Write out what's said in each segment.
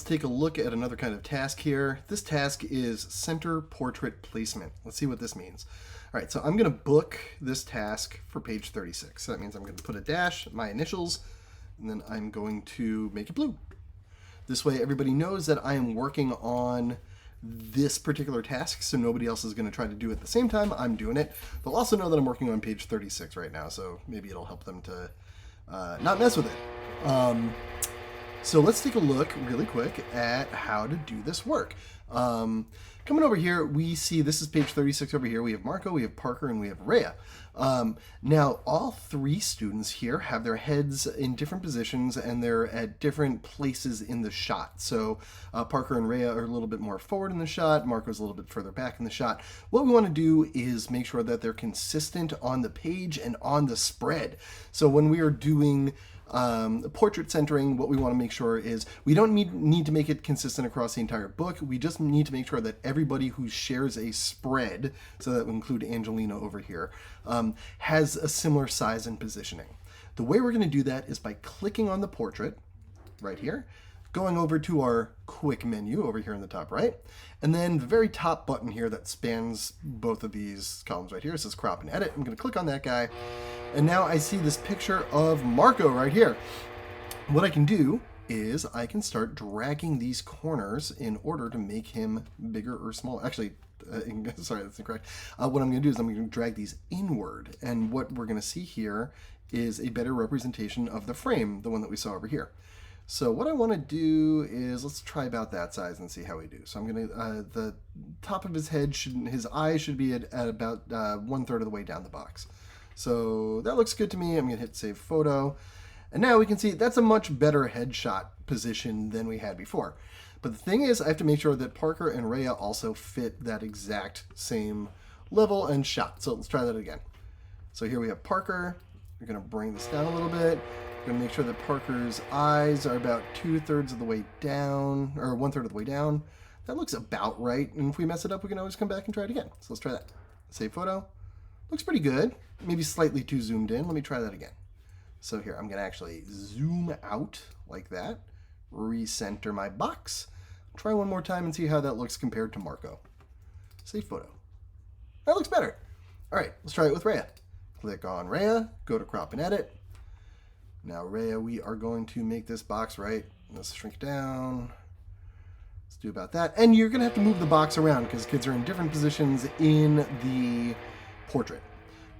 Let's take a look at another kind of task here. This task is center portrait placement. Let's see what this means. All right, so I'm going to book this task for page 36. So that means I'm going to put a dash, my initials, and then I'm going to make it blue. This way everybody knows that I am working on this particular task, so nobody else is going to try to do it at the same time I'm doing it. They'll also know that I'm working on page 36 right now, so maybe it'll help them to not mess with it. So let's take a look really quick at how to do this work. Coming over here, we see this is page 36 over here. We have Marco, we have Parker, and we have Rhea. Now, all three students here have their heads in different positions, and they're at different places in the shot. So Parker and Rhea are a little bit more forward in the shot. Marco's a little bit further back in the shot. What we want to do is make sure that they're consistent on the page and on the spread. So when we are doing portrait centering, what we want to make sure is we don't need to make it consistent across the entire book. We just need to make sure that everybody who shares a spread, so that would include Angelina over here, has a similar size and positioning. The way we're going to do that is by clicking on the portrait right here, going over to our quick menu over here in the top right, and then the very top button here that spans both of these columns right here says crop and edit. I'm going to click on that guy, and now I see this picture of Marco right here. What I can do is I can start dragging these corners in order to make him bigger or smaller. Actually, sorry, that's incorrect. What I'm going to do is I'm going to drag these inward, and what we're going to see here is a better representation of the frame, the one that we saw over here. So what I want to do is, let's try about that size and see how we do. So I'm going to, the top of his head, his eyes should be at about 1/3 of the way down the box. So that looks good to me. I'm going to hit save photo. And now we can see that's a much better headshot position than we had before. But the thing is, I have to make sure that Parker and Rhea also fit that exact same level and shot. So let's try that again. So here we have Parker. We're going to bring this down a little bit. We're going to make sure that Parker's eyes are about 2/3 of the way down, or 1/3 of the way down. That looks about right. And if we mess it up, we can always come back and try it again. So let's try that. Save photo. Looks pretty good. Maybe slightly too zoomed in. Let me try that again. So here, I'm going to actually zoom out like that. Recenter my box. Try one more time and see how that looks compared to Marco. Save photo. That looks better. All right, let's try it with Rhea. Click on Rhea, go to crop and edit. Now Rhea, we are going to make this box right. Let's shrink down. Let's do about that. And you're going to have to move the box around because kids are in different positions in the portrait.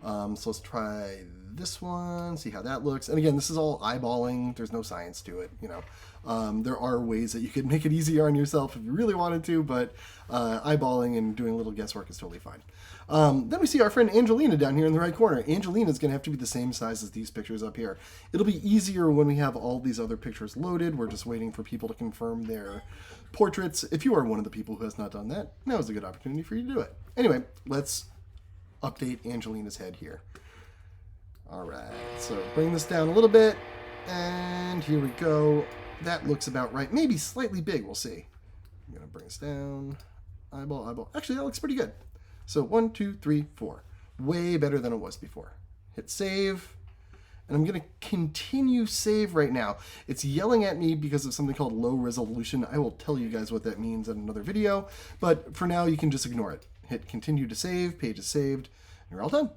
So let's try this one, see how that looks. And again, this is all eyeballing. There's no science to it, you know. There are ways that you could make it easier on yourself if you really wanted to, but eyeballing and doing a little guesswork is totally fine. Then we see our friend Angelina down here in the right corner. Angelina is going to have to be the same size as these pictures up here. It'll be easier when we have all these other pictures loaded. We're just waiting for people to confirm their portraits. If you are one of the people who has not done that, now is a good opportunity for you to do it. Anyway, let's update Angelina's head here. All right, so bring this down a little bit, and here we go. That looks about right. Maybe slightly big, we'll see. I'm gonna bring this down. Eyeball, eyeball. Actually, that looks pretty good. So 1, 2, 3, 4. Way better than it was before. Hit save, and I'm gonna continue save right now. It's yelling at me because of something called low resolution. I will tell you guys what that means in another video, but for now you can just ignore it. Hit continue to save, page is saved, and you're all done.